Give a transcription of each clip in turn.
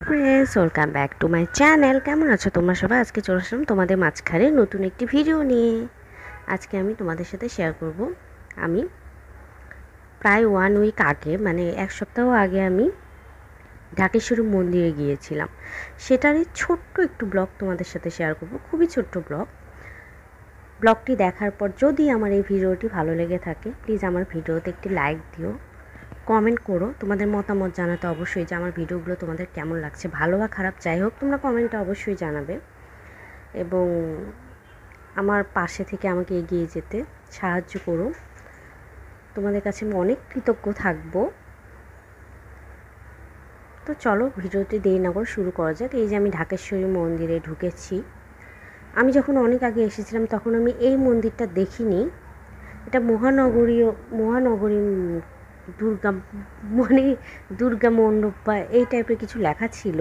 Friends, welcome back to my channel. কেমন আছো তোমরা সবাই? আজকে চলে আসলাম তোমাদের মাঝখানে নতুন একটি ভিডিও নিয়ে। আজকে আমি তোমাদের সাথে শেয়ার করব, আমি প্রায় 1 উইক আগে, মানে এক সপ্তাহ আগে আমি ঢাকেশ্বরী মন্দিরে গিয়েছিলাম। সেটারই ছোট্ট একটু ব্লগ তোমাদের সাথে শেয়ার করব, খুবই ছোট্ট ব্লগটি দেখার পর যদি আমার এই ভিডিওটি ভালো লেগে থাকে, প্লিজ আমার ভিডিওতে একটি লাইক দিও, কমেন্ট করো। তোমাদের মতামত জানাতে অবশ্যই, যে আমার ভিডিওগুলো তোমাদের কেমন লাগছে, ভালো বা খারাপ যাই হোক, তোমরা কমেন্টে অবশ্যই জানাবে। এবং আমার পাশে থেকে আমাকে এগিয়ে যেতে সাহায্য করো। তোমাদের কাছে আমি অনেক কৃতজ্ঞ থাকবো। তো চলো ভিডিওটি দেরি না করে শুরু করা যাক। এই যে আমি ঢাকেশ্বরী মন্দিরে ঢুকেছি। আমি যখন অনেক আগে এসেছিলাম তখন আমি এই মন্দিরটা দেখিনি। এটা মহানগরী দুর্গা, মানে দুর্গা মণ্ডপ বা এই টাইপের কিছু লেখা ছিল।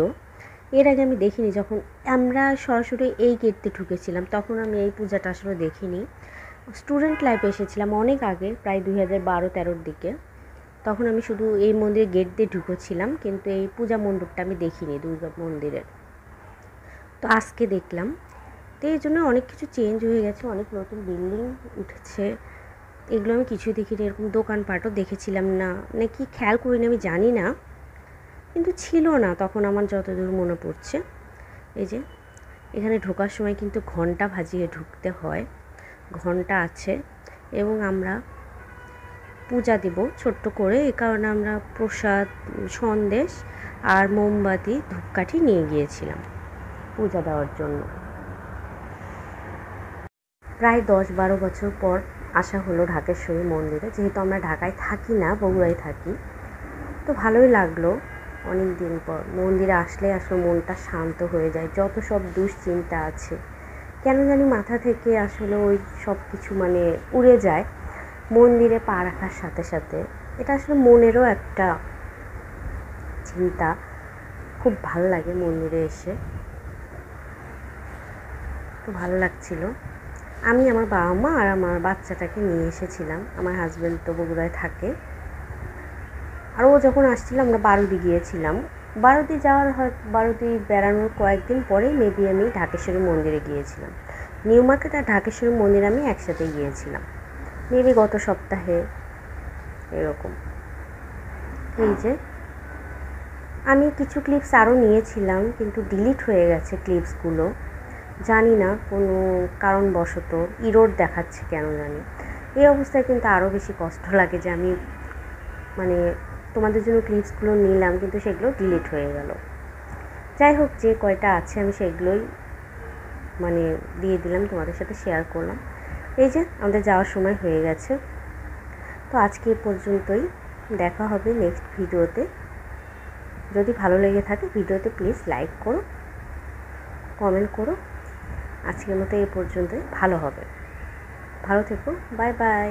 এর আগে আমি দেখিনি। যখন আমরা সরাসরি এই গেট দিয়ে ঢুকেছিলাম তখন আমি এই পূজাটা আসলে দেখিনি। স্টুডেন্ট লাইফে এসেছিলাম অনেক আগে, প্রায় 2012-13 দিকে। তখন আমি শুধু এই মন্দিরের গেট দিয়ে ঢুকেছিলাম, কিন্তু এই পূজা মণ্ডপটা আমি দেখিনি দুর্গা মন্দিরের। তো আজকে দেখলাম। তো এই জন্য অনেক কিছু চেঞ্জ হয়ে গেছে, অনেক নতুন বিল্ডিং উঠেছে। এগুলো আমি কিছুই দেখিনি। এরকম দোকানপাটও দেখেছিলাম না, নাকি খেয়াল করিনি আমি জানি না, কিন্তু ছিল না তখন আমার যতদূর মনে পড়ছে। এই যে এখানে ঢোকার সময় কিন্তু ঘন্টা বাজিয়ে ঢুকতে হয়, ঘন্টা আছে। এবং আমরা পূজা দেব ছোট্ট করে, এই কারণে আমরা প্রসাদ, সন্দেশ আর মোমবাতি, ধূপকাঠি নিয়ে গিয়েছিলাম পূজা দেওয়ার জন্য। প্রায় 10-12 বছর পর আসা হলো ঢাকেশ্বরী মন্দিরে। যেহেতু আমরা ঢাকায় থাকি না, বগুড়ায় থাকি, তো ভালোই লাগলো। অনেক দিন পর মন্দিরে আসলে মনটা শান্ত হয়ে যায়। যত সব দুশ্চিন্তা আছে কেন জানি মাথা থেকে আসলে ওই সব কিছু মানে উড়ে যায় মন্দিরে পা রাখার সাথে সাথে। এটা আসলে মনেরও একটা চিন্তা। খুব ভালো লাগে মন্দিরে এসে, তো ভালো লাগছিল। আমি আমার বাবা মা আর আমার বাচ্চাটাকে নিয়ে এসেছিলাম। আমার হাজব্যান্ড তো বগুড়ায় থাকে। আর ও যখন আসছিল আমরা বারুদি গিয়েছিলাম। বারুদি বেড়ানোর কয়েকদিন পরেই মেবি আমি ঢাকেশ্বরী মন্দিরে গিয়েছিলাম। নিউ মার্কেট আর ঢাকেশ্বরী মন্দিরে আমি একসাথে গিয়েছিলাম, মেবি গত সপ্তাহে এরকম। এই যে আমি কিছু ক্লিপস আরও নিয়েছিলাম, কিন্তু ডিলিট হয়ে গেছে ক্লিপসগুলো। জানি না কোনো কারণবশত ইরোড দেখাচ্ছে কেন জানি। এই অবস্থায় কিন্তু আরও বেশি কষ্ট লাগে যে আমি মানে তোমাদের জন্য ক্লিপসগুলো নিলাম, কিন্তু সেগুলো ডিলিট হয়ে গেল। যাই হোক, যে কয়টা আছে আমি সেগুলোই মানে দিয়ে দিলাম, তোমাদের সাথে শেয়ার করলাম। এই যে আমাদের যাওয়ার সময় হয়ে গেছে। তো আজকে এ পর্যন্তই, দেখা হবে নেক্সট ভিডিওতে। যদি ভালো লেগে থাকে ভিডিওতে প্লিজ লাইক করো, কমেন্ট করো। আজকের মতো এই পর্যন্তই, ভালো থেকো, বাই বাই।